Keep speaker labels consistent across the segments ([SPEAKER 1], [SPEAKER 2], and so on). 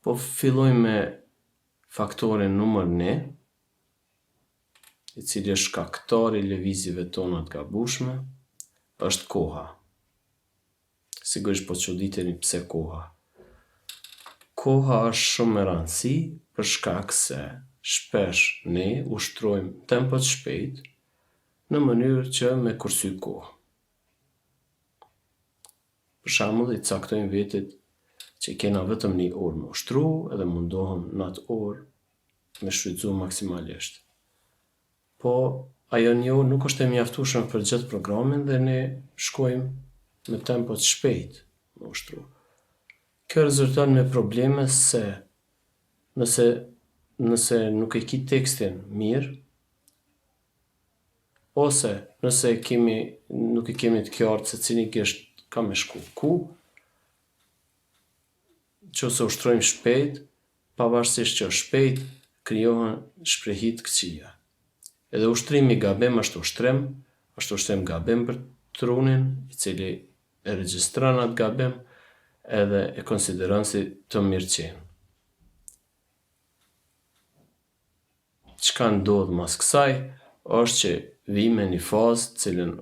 [SPEAKER 1] Po filloj me faktorin numër 1, i cili është shkaktari i lëvizjeve tona të gabueshme, është koha. Sigurisht po çuditeni pse koha. Koha është shumë e rëndësishme për shkak se shpesh ne ushtrojmë tempo të shpejt në mënyrë që me kursy kohë. Për shembull, i caktojmë vetit që kena vetëm 1 orë me ushtru edhe mundohem në atë orë me shfrytzu maksimalisht. Po, ajo 1 orë nuk është e mjaftueshme për gjithë programin dhe ne shkojmë me tempo të shpejt me ushtru. Kjo rezulton me probleme se nëse nuk e ki tekstin mirë, ose nëse nuk e kemi të qartë se cili gishtë ka me shku ku, që ose ushtrojmë shpejt, pavarësisht që është shpejt, krijohen shprehi të këqija. Edhe ushtrimi gabim është ushtrim gabim për trunin, i cili e regjistron atë gabim edhe e konsideron si të mirëqenë. Çka ndodh mas kësaj është që vijmë në një fazë cilën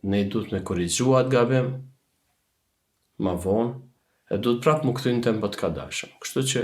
[SPEAKER 1] ne duhet me korrigju atë gabim ma vonë e duhet prapë mu kthy në tempo të kadalshëm. Kështu që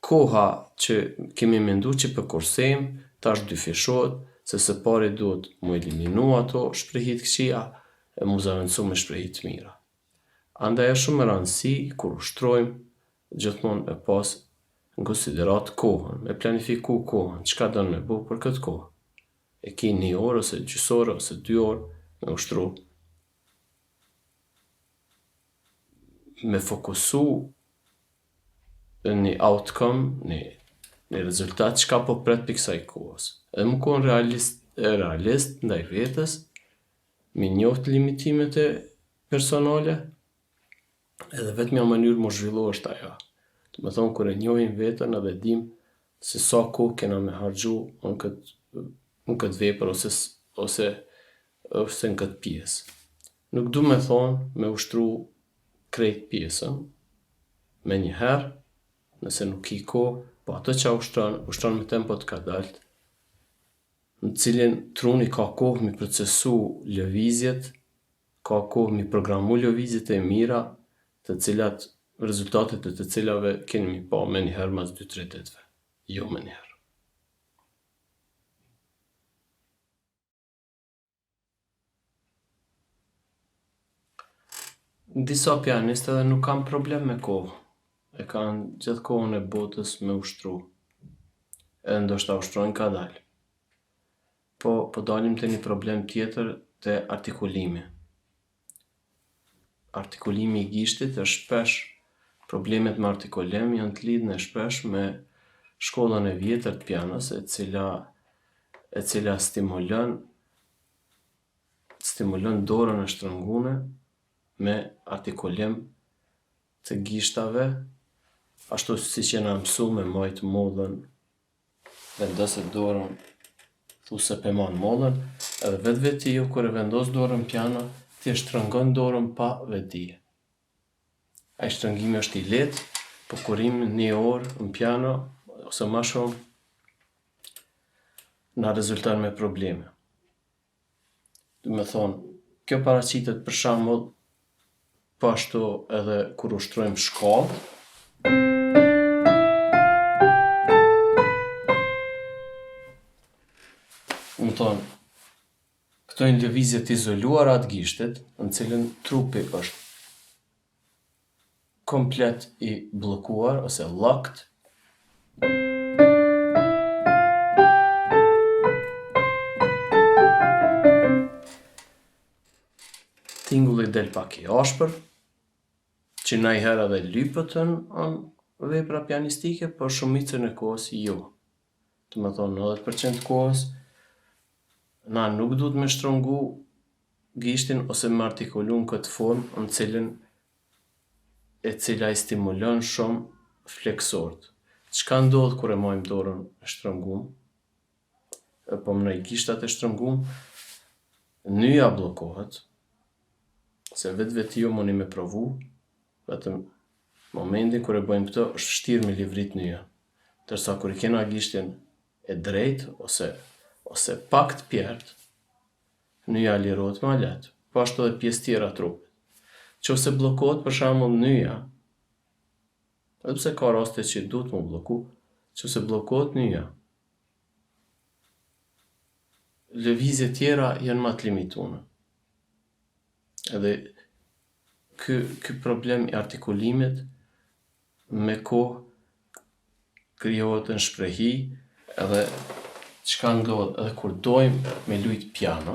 [SPEAKER 1] koha që kemi mendu që përkursejmë, tash dyfishohet se së pari duhet mu eliminu ato shprehi të këqija e mu zaventësu me shprehi të mira. Andaj është shumë e rëndësishme kur ushtrojmë gjithmonë e pas në konsiderat kohën, me planifiku kohën, çka don me bo për këtë kohë. E ki 1 orë ose gjysore ose 2 orë me ushtru. Me fokusu në një outcome, një rezultat çka po pret për kësaj kohës. Edhe më kon realist ndaj vetes, me njoft limitimet e personale, edhe vetmja mënyrë mu zhvillu është ajo. Do të thonë kur e njohim veten edhe dim se sa kohë kena me harxhu në këtë vepër ose në këtë pjesë. Nuk du me thonë me ushtru krejt pjesën me njëherë, nëse nuk ki kohë, po ato që ushtron me tempo të kadalt, në cilin truni ka kohë mi procesu lëvizjet, ka kohë mi programu lëvizjet e mira, të cilat rezultatet e të cilave keni mi pa me njëherë mas 2-3 ditëve, jo me njëherë. Disa pianistë edhe nuk kanë problem me kohë, e kanë gjithë kohën e botës me ushtru, edhe ndoshta ushtrojnë kadal. Po dalim te një problem tjetër te artikulimi. Artikulimi i gishtit është shpesh, problemet me artikulim janë të lidhuna shpesh me shkollën e vjetër të pianos, e cila stimulon dorën e shtrëngune me artikulim të gishtave, ashtu siç jena mësu me majt mollën, vendoset dorën thosë pe man mollën, edhe vetveti ju kur e vendos dorën piano, ti e shtrëngon dorën pa vetdije. Ai shtrëngimi është i lehtë, po kur im 1 orë në piano ose ma shumë, na rezulton me probleme. Do me thonë, kjo paraqitet për shembull po ashtu edhe kur ushtrojmë shkallë, më thonë, këto janë lëvizje të izoluara të gishtit, në cilën trupi është komplet i bllokuar ose locked. Tingulli del pak i ashpër, që najherë edhe lypët në vepra pianistike, por shumicën e kohës jo. Do me thonë 90% kohës na nuk duhet me shtrëngu gishtin ose me artikulu në këtë formë në cilën e cila i stimulon shumë fleksorët. Çka ndodh kur e majmë dorën e shtrëngum, po mënej gishtat e shtrëngum, nyja bllokohet, se vetveti jo mundi me provu, vetëm Momentin kur e bëjmë këtë, është vështirë me livrit nyja. Ndërsa kur i kena gishtin e drejtë ose pak të pjertë, nyja lirohet ma lehtë. Po ashtu edhe pjesë tjera trupit. Nëse bllokohet për shembull nyja, edhe pse ka raste që duhet mu blloku, nëse bllokohet nyja, lëvizjet tjera janë ma të limituara. Edhe ky problem i artikulimit me kohë krijohet në shprehi, edhe çka ndodh edhe kur dojmë me lujt piano,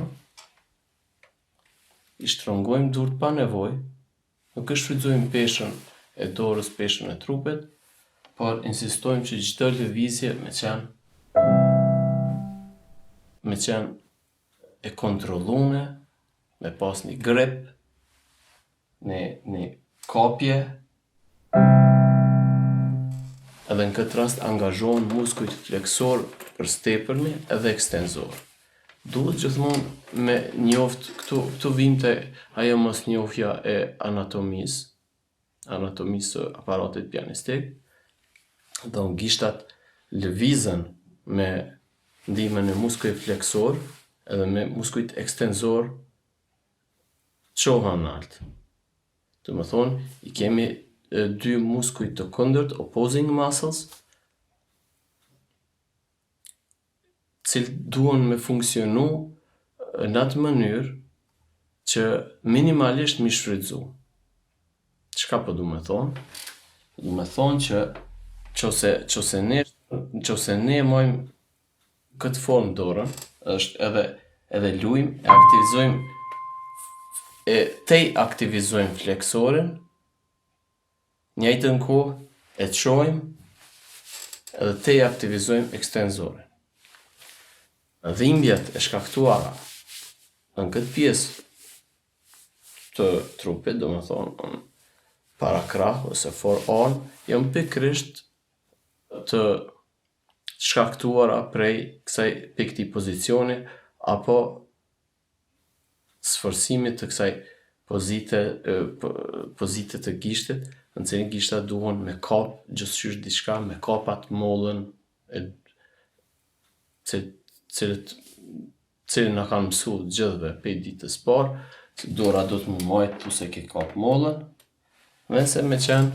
[SPEAKER 1] i shtrëngojmë durt pa nevojë, nuk e shfrytëzojmë peshën e dorës, peshën e trupit, por insistojmë që çdo lëvizje me qenë e kontrollume, me pas një grip, një kopje, edhe në këtë rast angazhohen muskujt fleksor për stepërmi edhe ekstenzor. Duhet gjithmonë me njoft këtu vinte ajo mosnjohja e anatomisë së aparatit pianistik, do gishtat lëvizen me ndihmën e muskujve fleksor edhe me muskujt ekstenzor çohen nalt. Do të thonë, i kemi dy muskuj të kundërt, opposing muscles, cilë duhen me funksionu në atë mënyrë që minimalisht mi shfrytëzu. Çka po du me thonë? Du me thonë që qose ne mojmë këtë formë dorën, është edhe lujmë, aktivizojmë fleksorin, njëjtën kohë e çojmë edhe aktivizojmë ekstenzorin. Dhimbjet e shkaktuara në këtë pjesë të trupit, do me thonë para krah ose forearm, janë pikërisht të shkaktuara prej këtij pozicioni apo sforcimit të kësaj pozite të gishtit, në cilin gishtat duhen me kap gjithçysh diçka, me kap atë mollën cilën na kanë mësu gjithëve prej ditës parë, që dora duhet mu majt ose ke kap mollën, nëse me qenë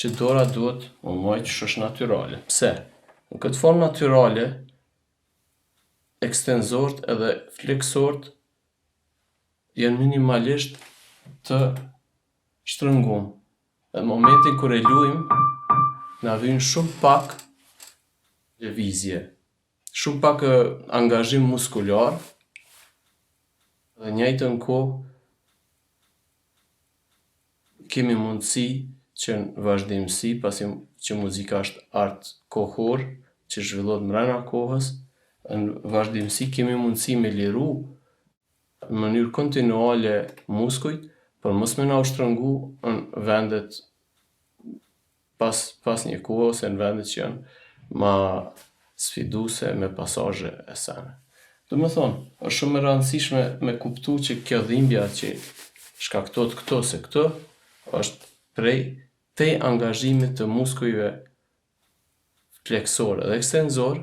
[SPEAKER 1] që dora duhet mu majt që është natyrale. Pse? Në këtë formë natyrale, ekstenzort edhe fleksort janë minimalisht të shtrëngum. Në momentin kur e lujmë, na vjen shumë pak lëvizje, shumë pak angazhim muskular, dhe njëjtën kohë kemi mundësi që në vazhdimsi, pasi që muzika është art kohor, që zhvillohet mbrana kohës, në vazhdimsi kemi mundësi me liru në mënyrë kontinuale muskujt, por mos me na u shtrëngu në vendet pas një kohë ose në vendet që janë ma sfiduese me pasazhe e sene. Do me thonë, është shumë e rëndësishme me kuptu që kjo dhimbja që shkaktohet këto ose këto, është prej angazhimit të muskujve fleksor edhe ekstenzor,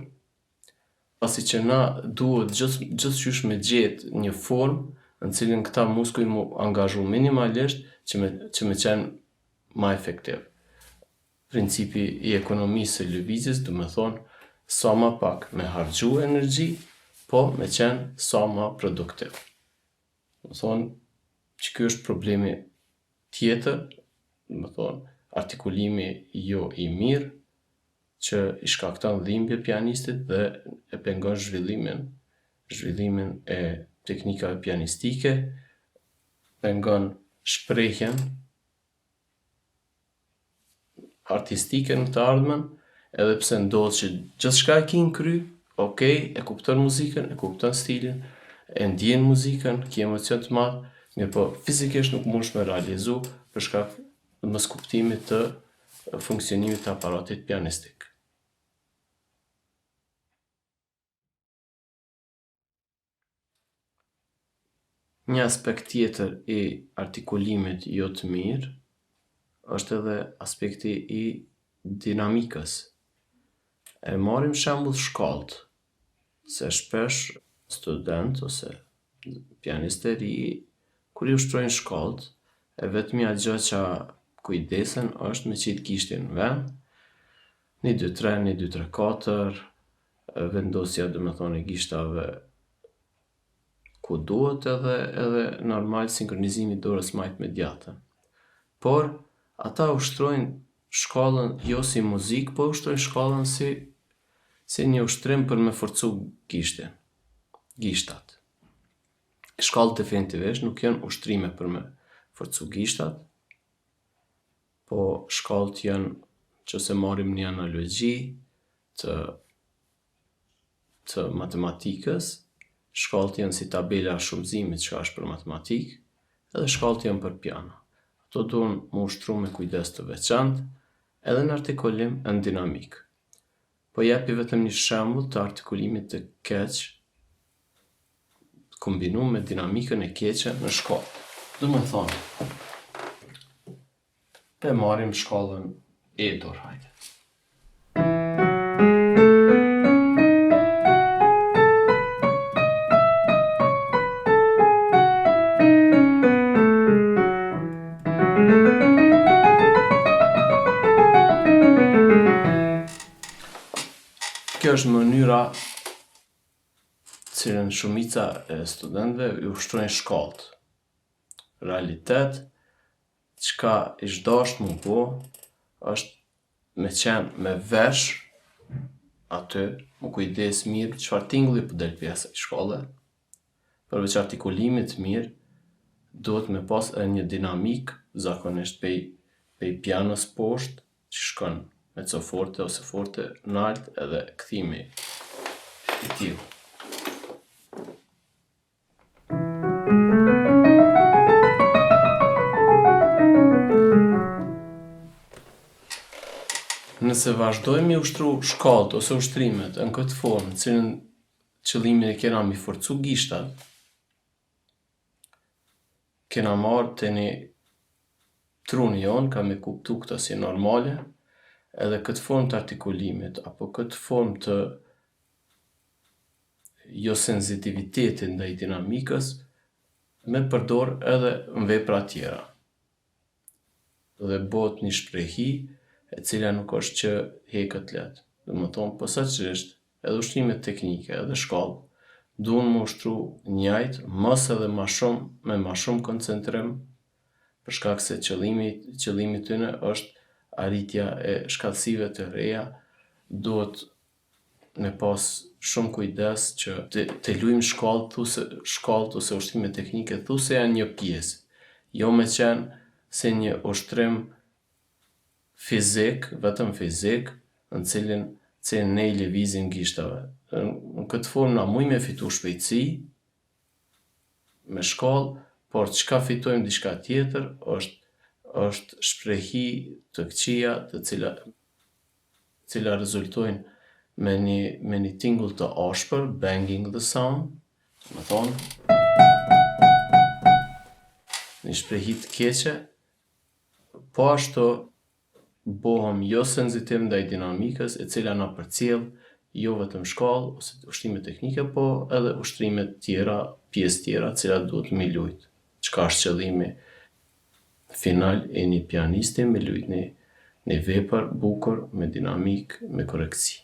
[SPEAKER 1] pasi që na duhet gjithçysh me gjetë një formë në cilin këta muskuj mu angazhu minimalisht që me qenë ma efektiv. Principi i ekonomisë së lëvizjes, do me thonë, sa ma pak me harxhu energji, po me qenë sa ma produktiv. Do me thonë, që ky është problemi tjetër, do me thonë, artikulimi jo i mirë, që i shkakton dhimbje pianistit dhe e pengon zhvillimin e teknikave pianistike, pengon shprehjen artistike në të ardhmen, edhe pse ndodh që gjithçka e ki në kry, okay, e kupton muzikën, e kupton stilin, e ndjen muzikën, ki emocion të madh, mirë po fizikisht nuk mundesh me realizu për shkak të mos kuptimit të funksionimit të aparatit pianistik. Një aspekt tjetër i artikulimit jo të mirë është edhe aspekti i dinamikës. E marrim shembull shkollët, se shpesh student ose pianist e ri, kur i ushtrojnë shkollët, e vetmja gjë që kujdesen është me qitë gishtin në vend, 1, 2, 3, 1, 2, 3, 4, vendosja dhe me thonë e gishtave ku duhet edhe normal sinkronizimi dorës majt mediatën. Por, ata ushtrojnë shkollën jo si muzikë, po ushtrojnë shkollën si një ushtrim për me forcu gishtat. Shkollët definitivisht nuk janë ushtrime për me forcu gishtat, po shkollët janë, që se marrim një analogji të matematikës, shkollët janë si tabela shumëzimit që është për matematikë, edhe shkollët janë për piano. Ato duhen më ushtru me kujdes të veçantë, edhe në artikulim e në dinamikë. Po jepi vetëm një shembull të artikulimit të keq kombinu me dinamikën e keqe në shkollë. Do me thonë, pe marrim shkollën E-dur, hajde. Kjo është mënyra cilën shumica e studentëve i ushtrojnë shkollët. Realitet, çka ish dasht mu bo, është me qenë me vesh aty, mu kujdes mirë çfarë tingulli po del pjesa e shkolle, përveç artikulimit mirë, duhet me pas edhe një dinamik, zakonisht pej pianos poshtë, që shkon mezzo forte ose forte nalt edhe kthimi i tillë. Nëse vazhdojmë i ushtru shkollët ose ushtrimet në këtë formë, cilën qëllimin e kena mi forcu gishtat, kena marrë të një truni jonë ka me kuptu këta si normale, edhe këtë formë të artikulimit, apo këtë formë të jo sensitivitetin ndaj dinamikës, me përdor edhe në vepra tjera. Dhe bëhet një shprehi e cila nuk është që heket letë. Dhe më thonë, posaçërisht, edhe ushtrimet teknike edhe shkollë, duhen më ushtru njajt, mos edhe ma shumë koncentrim, për shkak se qëllimi tyne është arritja e shkallësive të reja, duhet me pas shumë kujdes që të luajmë shkollët ose ushtrimet teknike thuse janë një pjesë, jo me qenë si një ushtrim fizik, vetëm fizik, në cilin ne i lëvizim gishtave. Në këtë formë na muj me fitu shpejtësi me shkollë, por çka fitojmë diçka tjetër është shprehi të këqija të cila rezultojnë me një tingull të ashpër, banging the sound, më thonë, një shprehi të keqe, po ashtu bohëm jo senzitiv ndaj dinamikës e cila na përcjell jo vetëm shkollë ose ushtrime teknike, po edhe ushtrime tjera, pjesë tjera, cilat duhet me lujt. Çka është qëllimi final e një pianisti me lujt një vepër bukur, me dinamik, me korektësi.